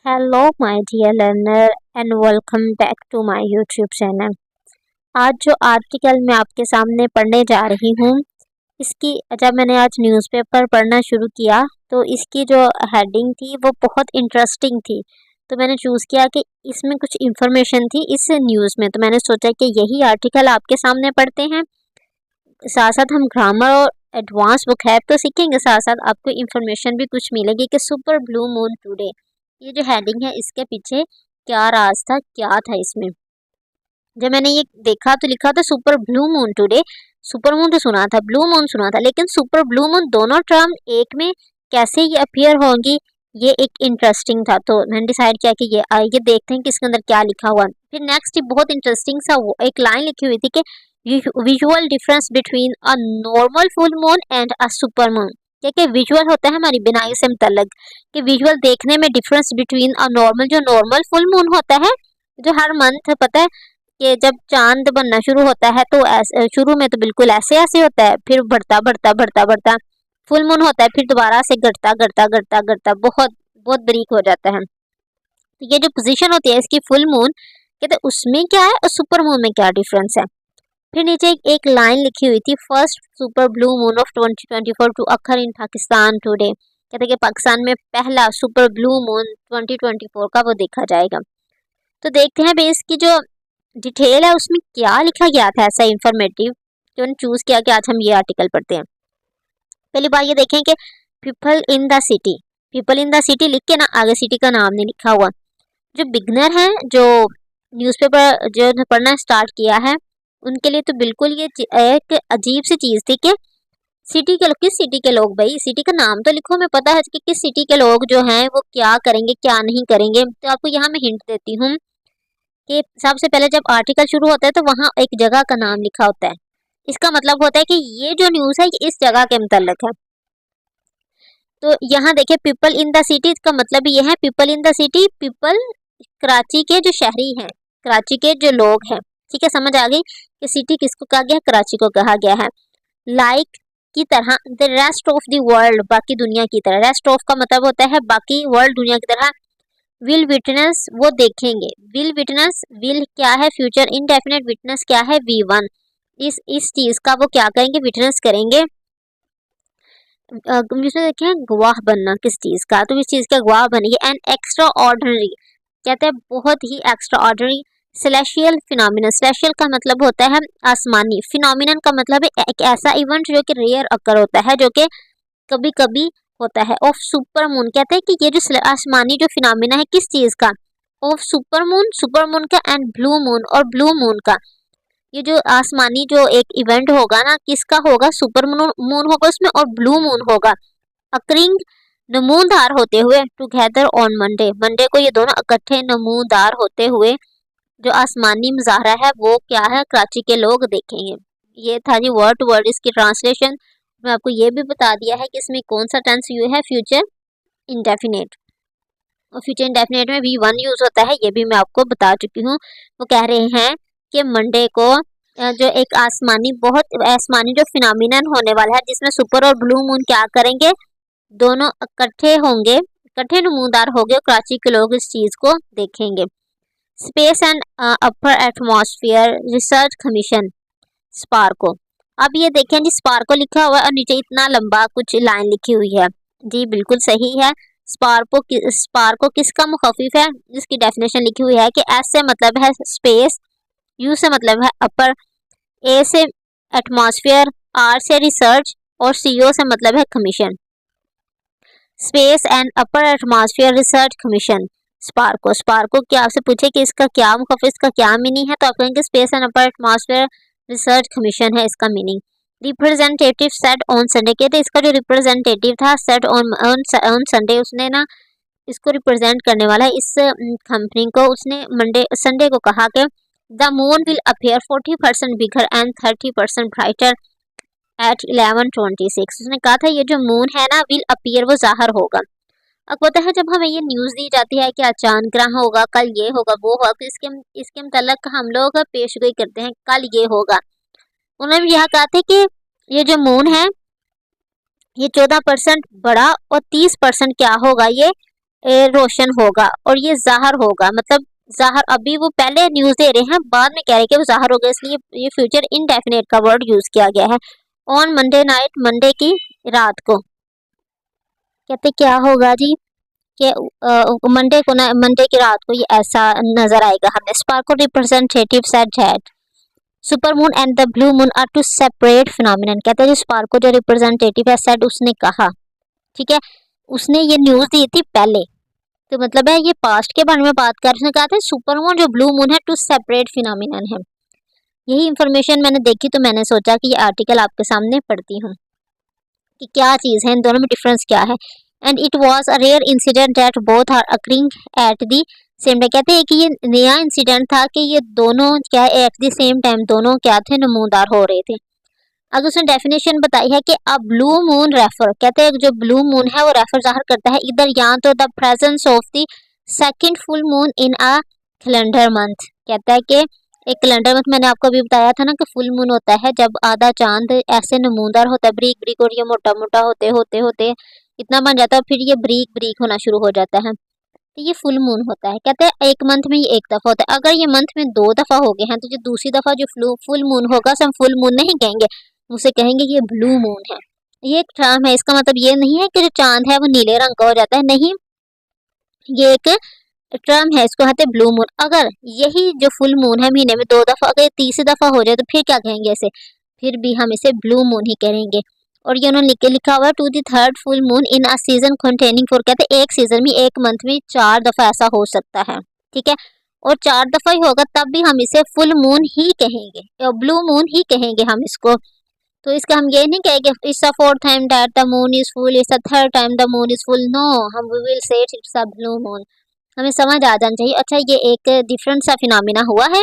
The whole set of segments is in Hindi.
Hello my dear learner and welcome back to my YouTube channel. आज जो आर्टिकल मैं आपके सामने पढ़ने जा रही हूँ, इसकी जब मैंने आज न्यूज़पेपर पढ़ना शुरू किया तो इसकी जो हेडिंग थी वो बहुत इंटरेस्टिंग थी। तो मैंने चूज़ किया कि इसमें कुछ इन्फॉर्मेशन थी इस न्यूज़ में, तो मैंने सोचा कि यही आर्टिकल आपके सामने पढ़ते हैं। साथ साथ हम ग्रामर और एडवांस बुक है तो सीखेंगे, साथ साथ आपको इन्फॉर्मेशन भी कुछ मिलेगी कि सुपर ब्लू मून टुडे, ये जो हेडिंग है इसके पीछे क्या राज था, क्या था इसमें। जब मैंने ये देखा तो लिखा था super blue moon today. Super moon तो सुना था, ब्लू मून सुना था, लेकिन सुपर ब्लू मून दोनों टर्म एक में कैसे ये अपीयर होंगी, ये एक इंटरेस्टिंग था। तो मैंने डिसाइड किया कि ये देखते हैं कि इसके अंदर क्या लिखा हुआ। फिर नेक्स्ट बहुत इंटरेस्टिंग सा वो एक लाइन लिखी हुई थी कि visual difference between a normal full moon and a super moon. क्या विजुअल होता है हमारी बिनाई से मुतल्लक, कि विजुअल देखने में डिफरेंस बिटवीन अ नॉर्मल, जो नॉर्मल फुल मून होता है जो हर मंथ पता है कि जब चांद बनना शुरू होता है तो शुरू में तो बिल्कुल ऐसे ऐसे होता है, फिर बढ़ता बढ़ता बढ़ता बढ़ता फुल मून होता है, फिर दोबारा से घटता घटता घटता घटता बहुत बहुत बारीक हो जाता है। तो ये जो पोजीशन होती है इसकी फुल मून कहते हैं, उसमें क्या है और सुपर मून में क्या डिफरेंस है। फिर नीचे एक लाइन लिखी हुई थी, first super blue moon of 2024 to occur in Pakistan today. कहते हैं कि पाकिस्तान में पहला सुपर ब्लू मून 2024 का वो देखा जाएगा। तो देखते हैं भाई इसकी जो डिटेल है उसमें क्या लिखा गया था ऐसा इंफॉर्मेटिव कि उन्होंने चूज किया कि आज हम ये आर्टिकल पढ़ते हैं। पहली बात ये देखें कि people in the city, people in the city लिख के ना आगे सिटी का नाम नहीं लिखा हुआ। जो बिगनर है, जो न्यूज़पेपर जो पढ़ना स्टार्ट किया है, उनके लिए तो बिल्कुल ये एक अजीब सी चीज़ थी कि सिटी के लोग, किस सिटी के लोग, भाई सिटी का नाम तो लिखो, मैं पता है कि किस सिटी के लोग जो हैं वो क्या करेंगे क्या नहीं करेंगे। तो आपको यहाँ मैं हिंट देती हूँ कि सबसे पहले जब आर्टिकल शुरू होता है तो वहाँ एक जगह का नाम लिखा होता है। इसका मतलब होता है कि ये जो न्यूज़ है ये इस जगह के मुतल्लिक है। तो यहाँ देखिए पीपल इन द सिटी का मतलब ये है, people in the city, people Karachi के जो शहरी हैं, कराची के जो लोग हैं, ठीक है, समझ आ गई कि सिटी किसको कहा गया है, कराची को कहा गया है। लाइक की तरह the rest of the world, बाकी दुनिया की तरह, रेस्ट ऑफ का मतलब होता है बाकी वर्ल्ड दुनिया की तरह। विल विटनेस वो देखेंगे, विल विटनेस, विल क्या है फ्यूचर इनडेफिनेट, विटनेस क्या है V1, इस चीज का वो क्या करेंगे, विटनेस करेंगे। जिसमें देखें गवाह बनना किस चीज का, तो इस चीज का गवाह बनेंगे। एंड एक्स्ट्रा ऑर्डिनरी कहते हैं बहुत ही extra ordinary celestial phenomenon, celestial का मतलब होता है आसमानी, फिनोमिनन का मतलब है एक ऐसा इवेंट जो कि रेयर अकर होता है, जो कि कभी कभी होता है। ऑफ सुपर मून कहते हैं कि ये जो आसमानी जो फिनोमिना है किस चीज का, of super moon, super moon का, एंड ब्लू मून और ब्लू मून का। ये जो आसमानी जो एक इवेंट होगा ना, किसका होगा, सुपर मून मून होगा उसमें और ब्लू मून होगा। अकरिंग नमूदार होते हुए टुगेदर ऑन मंडे, मंडे को ये दोनों इकट्ठे नमूदार होते हुए जो आसमानी मुजाहरा है वो क्या है, कराची के लोग देखेंगे। ये था जी वर्ड टू वर्ड इसकी ट्रांसलेशन। मैं आपको ये भी बता दिया है कि इसमें कौन सा टेंस यूज है, फ्यूचर इंडेफिनेट, और फ्यूचर इंडेफिनेट में V1 यूज होता है, ये भी मैं आपको बता चुकी हूँ। वो कह रहे हैं कि मंडे को जो एक आसमानी, बहुत आसमानी जो फिनोमिनन होने वाला है जिसमें सुपर और ब्लू मून क्या करेंगे, दोनों इकट्ठे होंगे, इकट्ठे नमूदार होंगे, कराची के लोग इस चीज को देखेंगे। Space and upper atmosphere research commission Sparco. अब ये देखें जी स्पार्को लिखा हुआ है और नीचे इतना लंबा कुछ लाइन लिखी हुई है, जी बिल्कुल सही है। स्पार्को किसका मुखफिफ है, जिसकी डेफिनेशन लिखी हुई है कि एस से मतलब है स्पेस, यू से मतलब है अपर, ए से एटमॉस्फेयर, आर से रिसर्च और सीओ से मतलब है commission. Space and upper atmosphere research commission Sparco. Sparco क्या आपसे पूछे कि इसका क्या मुखफिफ, इसका क्या मीनिंग है, तो आप कहेंगे space and upper atmosphere research commission है इसका meaning. Representative set on Sunday, कहते इसका जो रिप्रेजेंटेटिव था सेट ऑन संडे, उसने ना इसको रिप्रेजेंट करने वाला है इस कंपनी को, उसने मंडे संडे को कहा कि the moon will appear 40% bigger and 30% brighter at 11:26। उसने कहा था ये जो मून है ना विल अपीयर, वो जाहिर होगा। अब पता है जब हमें ये न्यूज़ दी जाती है कि आज चांद ग्रहण होगा, कल ये होगा वो होगा, तो इसके मुतल्लिक हम लोग पेशगोई करते हैं कल ये होगा। उन्होंने यह कहा था कि ये जो मून है ये 14% बड़ा और 30% क्या होगा, ये रोशन होगा और ये ज़ाहिर होगा, मतलब ज़ाहिर, अभी वो पहले न्यूज़ दे रहे हैं, बाद में कह रहे हैं कि वो ज़ाहिर होगा, इसलिए ये फ्यूचर इनडेफिनेट का वर्ड यूज़ किया गया है। ऑन मंडे नाइट, मंडे की रात को, कहते क्या होगा जी कि मंडे को ना, मंडे की रात को ये ऐसा नजर आएगा हमें। SUPARCO representative said that super moon and the blue moon are two separate phenomenon, कहते हैं जो स्पार्को जो रिप्रेजेंटेटिव है सेड, उसने कहा, ठीक है, उसने ये न्यूज़ दी थी पहले, तो मतलब है ये पास्ट के बारे में बात कर, उसने कहा था सुपर मून जो ब्लू मून है टू सेपरेट फिनोमिनन है। यही इंफॉर्मेशन मैंने देखी तो मैंने सोचा कि ये आर्टिकल आपके सामने पढ़ती हूँ कि क्या चीज़ है, इन दोनों में डिफरेंस क्या है। And it was a rare incident that both are occurring at the same time, कहते हैं कि ये नया इंसिडेंट था कि ये दोनों क्या एट द सेम टाइम दोनों क्या थे, नमूदार हो रहे थे। अगर उसने डेफिनेशन बताई है कि अ ब्लू मून रेफर, कहते हैं जो ब्लू मून है वो रेफर ज़ाहिर करता है इधर या तो the presence of the second full moon in a calendar month, कहता है कि एक कैलेंडर मंथ, मैंने आपको अभी बताया था ना कि फुल मून होता है जब आधा चांद ऐसे नमूदार होता है, ब्रीक ब्रीक, और ये मोटा मोटा होते होते होते इतना बन जाता है, फिर ये ब्रीक ब्रीक होना शुरू हो जाता है, तो ये फुल मून होता है। कहते हैं एक मंथ में ये एक दफ़ा होता है, अगर ये मंथ में 2 दफ़ा हो गए हैं तो जो दूसरी दफ़ा जो फुल मून होगा उसे हम फुल मून नहीं कहेंगे, उसे कहेंगे ये ब्लू मून है। ये एक टर्म है, इसका मतलब ये नहीं है कि जो चांद है वो नीले रंग का हो जाता है, नहीं, ये एक टर्म है, इसको कहते हैं ब्लू मून। अगर यही जो फुल मून है महीने में 2 दफ़ा, अगर तीसरी दफ़ा हो जाए तो फिर क्या कहेंगे इसे, फिर भी हम इसे ब्लू मून ही कहेंगे। और ये उन्होंने लिखा हुआ to the third full moon in a season containing 4, कहते हैं एक सीजन में एक मंथ में 4 दफ़ा ऐसा हो सकता है, ठीक है, और 4 दफ़ा ही होगा तब भी हम इसे फुल मून ही कहेंगे या ब्लू मून ही कहेंगे हम इसको। तो इसका हम ये नहीं कहेंगे it's a fourth time that the moon is full, it's a third time the moon is full, no, हम we will say it's a blue moon, हमें समझ आ जाना चाहिए। अच्छा, ये एक डिफरेंट सा फिनोमिना हुआ है,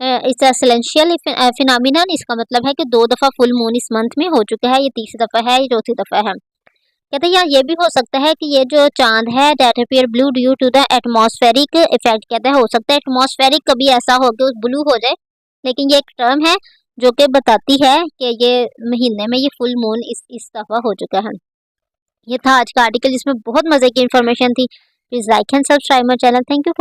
इट्स अ सिलेंशियल फिनोमिनन, इसका मतलब है कि 2 दफ़ा फुल मून इस मंथ में हो चुका है, ये तीसरी दफ़ा है, ये चौथी दफ़ा है। कहते हैं यार ये भी हो सकता है कि ये जो चांद है that appear blue due to the atmospheric effect, कहते हैं हो सकता है एटमॉस्फेरिक कभी ऐसा हो कि ब्लू हो जाए, लेकिन ये एक टर्म है जो कि बताती है कि ये महीने में ये फुल मून इस दफ़ा हो चुका है। ये था आज का आर्टिकल जिसमें बहुत मज़े की इन्फॉर्मेशन थी। Please like and subscribe my channel. Thank you for